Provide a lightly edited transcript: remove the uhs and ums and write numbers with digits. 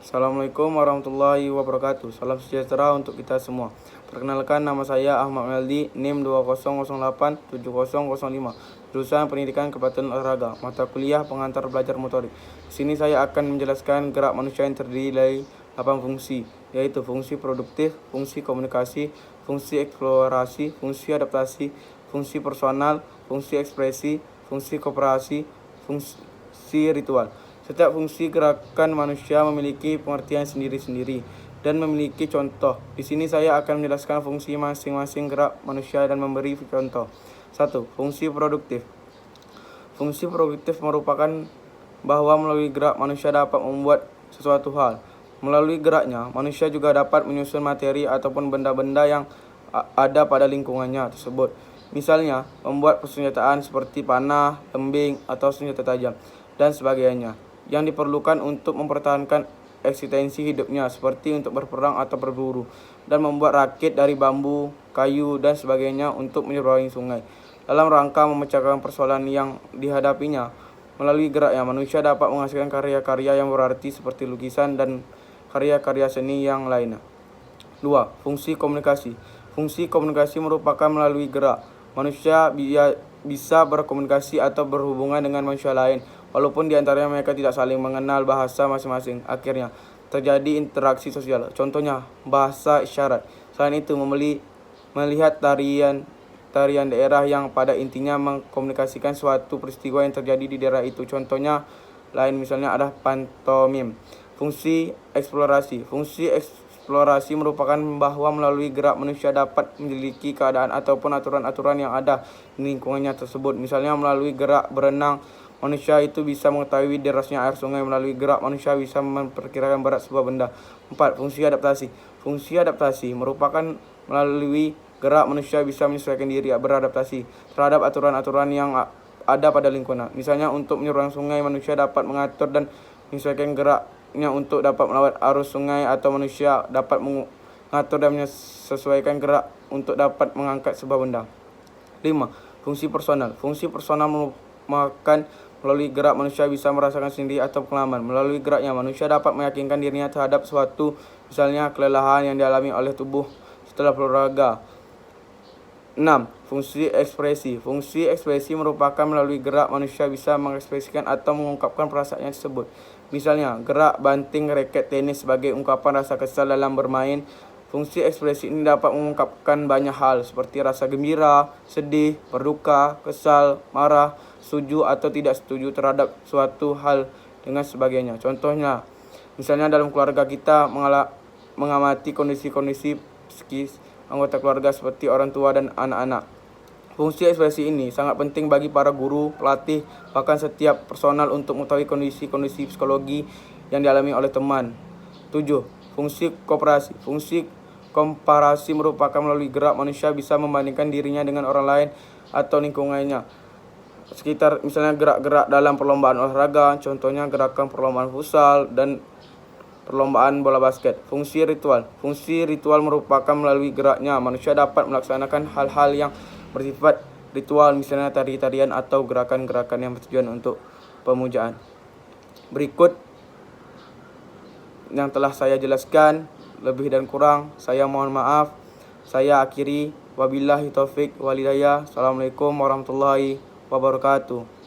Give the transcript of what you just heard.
Assalamualaikum warahmatullahi wabarakatuh. Salam sejahtera untuk kita semua. Perkenalkan, nama saya Ahmad Meldi, NIM 20087005, jurusan Pendidikan Kepelatihan Olahraga, mata kuliah Pengantar Belajar Motorik. Di sini saya akan menjelaskan gerak manusia yang terdiri dari 8 fungsi, yaitu fungsi produktif, fungsi komunikasi, fungsi eksplorasi, fungsi adaptasi, fungsi personal, fungsi ekspresi, fungsi kooperasi, fungsi ritual. Setiap fungsi gerakan manusia memiliki pengertian sendiri-sendiri dan memiliki contoh. Di sini saya akan menjelaskan fungsi masing-masing gerak manusia dan memberi contoh. 1. Fungsi produktif. Fungsi produktif merupakan bahwa melalui gerak manusia dapat membuat sesuatu hal. Melalui geraknya, manusia juga dapat menyusun materi ataupun benda-benda yang ada pada lingkungannya tersebut. Misalnya, membuat persenjataan seperti panah, lembing, atau senjata tajam, dan sebagainya, yang diperlukan untuk mempertahankan eksistensi hidupnya, seperti untuk berperang atau berburu, dan membuat rakit dari bambu, kayu, dan sebagainya untuk menyeberangi sungai. Dalam rangka memecahkan persoalan yang dihadapinya, melalui geraknya manusia dapat menghasilkan karya-karya yang berarti seperti lukisan dan karya-karya seni yang lainnya. 2. Fungsi komunikasi. Fungsi komunikasi merupakan melalui gerak manusia bisa berkomunikasi atau berhubungan dengan manusia lain, walaupun di antaranya mereka tidak saling mengenal bahasa masing-masing. Akhirnya, terjadi interaksi sosial. Contohnya, bahasa isyarat. Selain itu, melihat tarian daerah yang pada intinya mengkomunikasikan suatu peristiwa yang terjadi di daerah itu. Contohnya lain misalnya ada pantomim. Fungsi eksplorasi. Fungsi eksplorasi merupakan bahwa melalui gerak manusia dapat menyelidiki keadaan ataupun aturan-aturan yang ada di lingkungannya tersebut. Misalnya melalui gerak berenang, manusia itu bisa mengetahui derasnya air sungai. Melalui gerak manusia bisa memperkirakan berat sebuah benda. 4. Fungsi adaptasi. Fungsi adaptasi merupakan melalui gerak manusia bisa menyesuaikan diri, beradaptasi terhadap aturan-aturan yang ada pada lingkungan. Misalnya untuk menyeberang sungai, manusia dapat mengatur dan menyesuaikan geraknya untuk dapat melawan arus sungai, atau manusia dapat mengatur dan menyesuaikan gerak untuk dapat mengangkat sebuah benda. 5. Fungsi personal. Fungsi personal merupakan melalui gerak manusia bisa merasakan sendiri atau pengalaman. Melalui geraknya manusia dapat meyakinkan dirinya terhadap suatu, misalnya kelelahan yang dialami oleh tubuh setelah berolahraga. 6. Fungsi ekspresi. Fungsi ekspresi merupakan melalui gerak manusia bisa mengekspresikan atau mengungkapkan perasaannya tersebut. Misalnya, gerak banting raket tenis sebagai ungkapan rasa kesal dalam bermain. Fungsi ekspresi ini dapat mengungkapkan banyak hal seperti rasa gembira, sedih, berduka, kesal, marah, setuju atau tidak setuju terhadap suatu hal dengan sebagainya. Contohnya, misalnya dalam keluarga kita mengamati kondisi-kondisi psikis anggota keluarga seperti orang tua dan anak-anak. Fungsi ekspresi ini sangat penting bagi para guru, pelatih, bahkan setiap personal untuk mengetahui kondisi-kondisi psikologi yang dialami oleh teman. 7. Fungsi kooperasi. Fungsi komparasi merupakan melalui gerak manusia bisa membandingkan dirinya dengan orang lain atau lingkungannya sekitar, misalnya gerak-gerak dalam perlombaan olahraga, contohnya gerakan perlombaan futsal dan perlombaan bola basket. Fungsi ritual. Fungsi ritual merupakan melalui geraknya manusia dapat melaksanakan hal-hal yang bersifat ritual, misalnya tari-tarian atau gerakan-gerakan yang bertujuan untuk pemujaan. Berikut yang telah saya jelaskan, lebih dan kurang saya mohon maaf. Saya akhiri, wabillahi taufik walhidayah. Assalamualaikum warahmatullahi wabarakatuh.